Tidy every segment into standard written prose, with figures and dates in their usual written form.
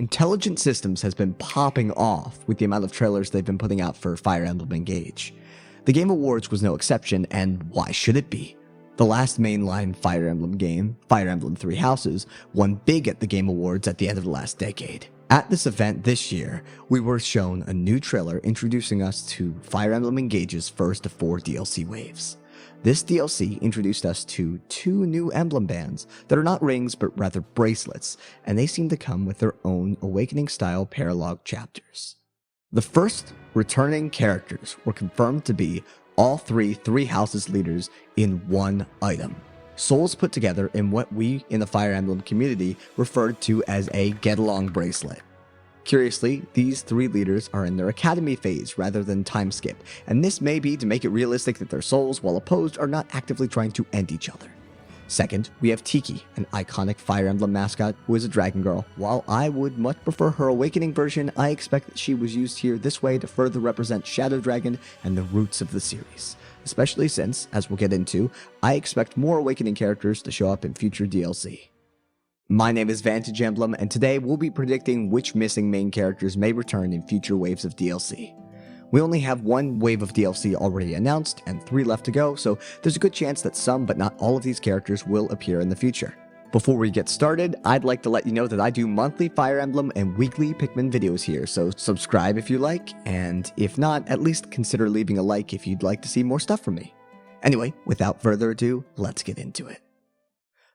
Intelligent Systems has been popping off with the amount of trailers they've been putting out for Fire Emblem Engage. The Game Awards was no exception, and why should it be? The last mainline Fire Emblem game, Fire Emblem Three Houses, won big at the Game Awards at the end of the last decade. At this event this year, we were shown a new trailer introducing us to Fire Emblem Engage's first of 4 DLC waves. This DLC introduced us to 2 new emblem bands that are not rings but rather bracelets, and they seem to come with their own Awakening-style paralogue chapters. The first returning characters were confirmed to be all Three Houses leaders in one item. Souls put together in what we in the Fire Emblem community referred to as a get-along bracelet. Curiously, these 3 leaders are in their academy phase rather than time skip, and this may be to make it realistic that their souls, while opposed, are not actively trying to end each other. Second, we have Tiki, an iconic Fire Emblem mascot who is a dragon girl. While I would much prefer her Awakening version, I expect that she was used here this way to further represent Shadow Dragon and the roots of the series. Especially since, as we'll get into, I expect more Awakening characters to show up in future DLC. My name is Vantage Emblem, and today we'll be predicting which missing main characters may return in future waves of DLC. We only have 1 wave of DLC already announced, and 3 left to go, so there's a good chance that some but not all of these characters will appear in the future. Before we get started, I'd like to let you know that I do monthly Fire Emblem and weekly Pikmin videos here, so subscribe if you like, and if not, at least consider leaving a like if you'd like to see more stuff from me. Anyway, without further ado, let's get into it.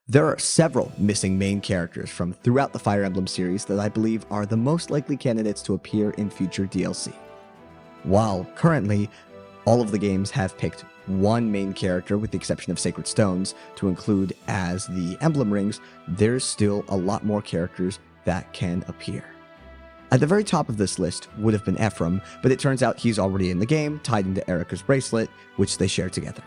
There are several missing main characters from throughout the Fire Emblem series that I believe are the most likely candidates to appear in future DLC. While currently, all of the games have picked 1 main character with the exception of Sacred Stones to include as the emblem rings, there's still a lot more characters that can appear. At the very top of this list would have been Ephraim, but it turns out he's already in the game, tied into Erika's bracelet, which they share together.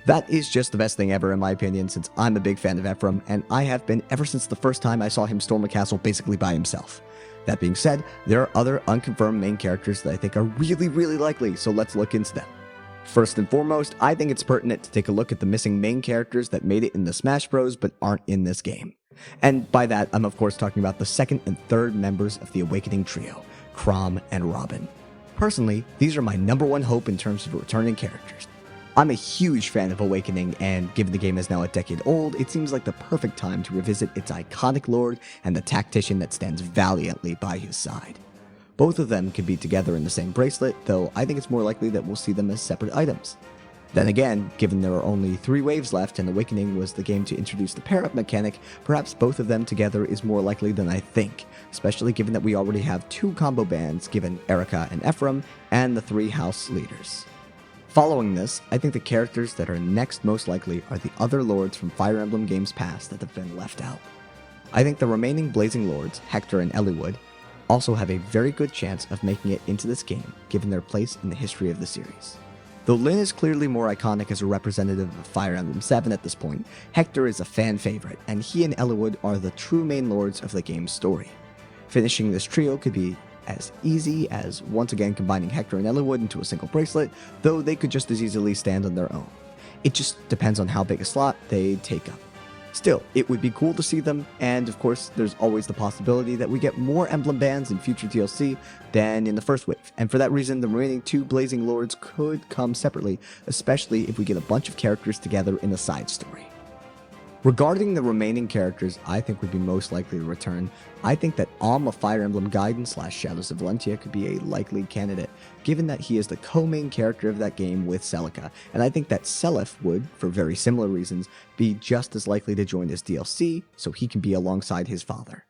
That is just the best thing ever in my opinion, since I'm a big fan of Ephraim, and I have been ever since the first time I saw him storm a castle basically by himself. That being said, there are other unconfirmed main characters that I think are really likely, so let's look into them. First and foremost, I think it's pertinent to take a look at the missing main characters that made it in the Smash Bros. But aren't in this game. And by that, I'm of course talking about the 2nd and 3rd members of the Awakening trio, Chrom and Robin. Personally, these are my #1 hope in terms of returning characters. I'm a huge fan of Awakening, and given the game is now a decade old, it seems like the perfect time to revisit its iconic lord and the tactician that stands valiantly by his side. Both of them could be together in the same bracelet, though I think it's more likely that we'll see them as separate items. Then again, given there are only 3 waves left and Awakening was the game to introduce the pair-up mechanic, perhaps both of them together is more likely than I think, especially given that we already have 2 combo bands given Erika and Ephraim, and the 3 house leaders. Following this, I think the characters that are next most likely are the other lords from Fire Emblem games past that have been left out. I think the remaining Blazing Lords, Hector and Eliwood, also have a very good chance of making it into this game, given their place in the history of the series. Though Lyn is clearly more iconic as a representative of Fire Emblem 7 at this point, Hector is a fan favorite, and he and Eliwood are the true main lords of the game's story. Finishing this trio could be as easy as once again combining Hector and Eliwood into a single bracelet, though they could just as easily stand on their own. It just depends on how big a slot they take up. Still, it would be cool to see them, and of course, there's always the possibility that we get more emblem bands in future DLC than in the first wave, and for that reason, the remaining 2 Blazing Lords could come separately, especially if we get a bunch of characters together in a side story. Regarding the remaining characters I think would be most likely to return, I think that Alm of Fire Emblem Gaiden / Shadows of Valentia could be a likely candidate, given that he is the co-main character of that game with Celica, and I think that Seliph would, for very similar reasons, be just as likely to join this DLC, so he can be alongside his father.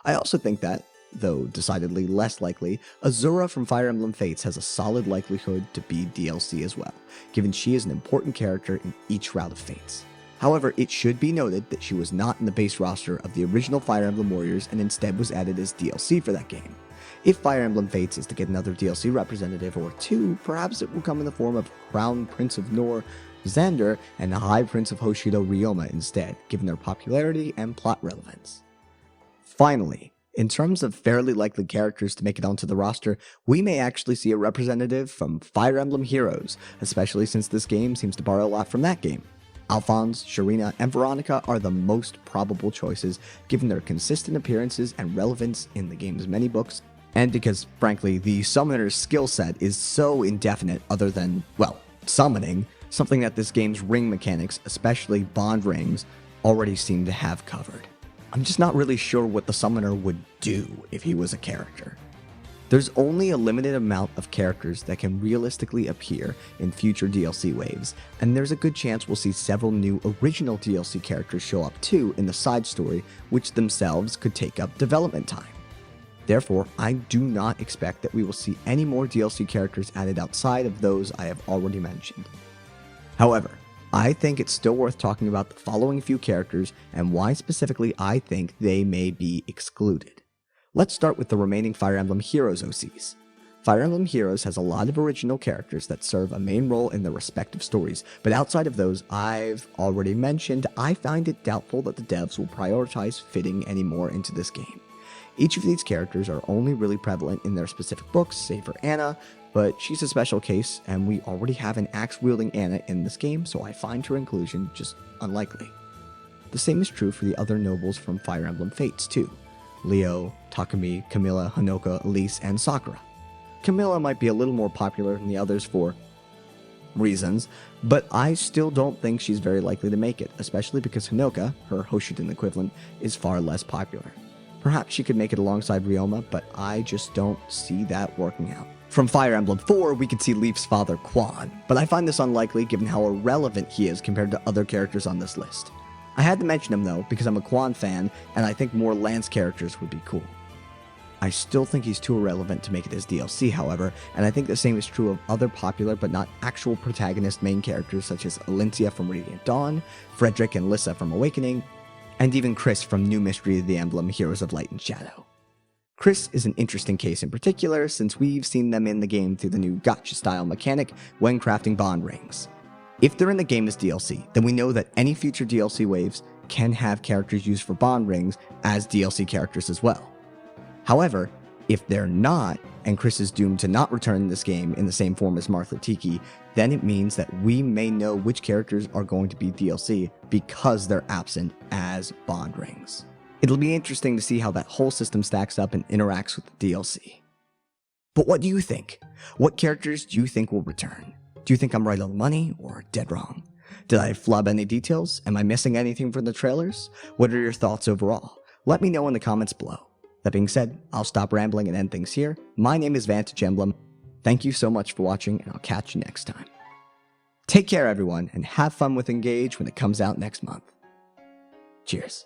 I also think that, though decidedly less likely, Azura from Fire Emblem Fates has a solid likelihood to be DLC as well, given she is an important character in each route of Fates. However, it should be noted that she was not in the base roster of the original Fire Emblem Warriors and instead was added as DLC for that game. If Fire Emblem Fates is to get another DLC representative or 2, perhaps it will come in the form of Crown Prince of Nor, Xander, and High Prince of Hoshido Ryoma instead, given their popularity and plot relevance. Finally, in terms of fairly likely characters to make it onto the roster, we may actually see a representative from Fire Emblem Heroes, especially since this game seems to borrow a lot from that game. Alphonse, Sharina, and Veronica are the most probable choices given their consistent appearances and relevance in the game's many books, and because, frankly, the summoner's skill set is so indefinite other than, well, summoning, something that this game's ring mechanics, especially bond rings, already seem to have covered. I'm just not really sure what the summoner would do if he was a character. There's only a limited amount of characters that can realistically appear in future DLC waves, and there's a good chance we'll see several new original DLC characters show up too in the side story, which themselves could take up development time. Therefore, I do not expect that we will see any more DLC characters added outside of those I have already mentioned. However, I think it's still worth talking about the following few characters and why specifically I think they may be excluded. Let's start with the remaining Fire Emblem Heroes OCs. Fire Emblem Heroes has a lot of original characters that serve a main role in their respective stories, but outside of those I've already mentioned, I find it doubtful that the devs will prioritize fitting any more into this game. Each of these characters are only really prevalent in their specific books, save for Anna, but she's a special case, and we already have an axe-wielding Anna in this game, so I find her inclusion just unlikely. The same is true for the other nobles from Fire Emblem Fates too. Leo, Takumi, Camilla, Hanoka, Elise, and Sakura. Camilla might be a little more popular than the others for reasons, but I still don't think she's very likely to make it, especially because Hanoka, her Hoshiden equivalent, is far less popular. Perhaps she could make it alongside Ryoma, but I just don't see that working out. From Fire Emblem 4, we could see Leaf's father Quan, but I find this unlikely given how irrelevant he is compared to other characters on this list. I had to mention him though, because I'm a Quan fan, and I think more Lance characters would be cool. I still think he's too irrelevant to make it as DLC, however, and I think the same is true of other popular but not actual protagonist main characters such as Alincia from Radiant Dawn, Frederick and Lissa from Awakening, and even Chris from New Mystery of the Emblem Heroes of Light and Shadow. Chris is an interesting case in particular since we've seen them in the game through the new gacha style mechanic when crafting bond rings. If they're in the game as DLC, then we know that any future DLC waves can have characters used for bond rings as DLC characters as well. However, if they're not, and Chris is doomed to not return in this game in the same form as Martha Tiki, then it means that we may know which characters are going to be DLC because they're absent as bond rings. It'll be interesting to see how that whole system stacks up and interacts with the DLC. But what do you think? What characters do you think will return? Do you think I'm right on the money or dead wrong? Did I flub any details? Am I missing anything from the trailers? What are your thoughts overall? Let me know in the comments below. That being said, I'll stop rambling and end things here. My name is Vantage Emblem. Thank you so much for watching, and I'll catch you next time. Take care, everyone, and have fun with Engage when it comes out next month. Cheers.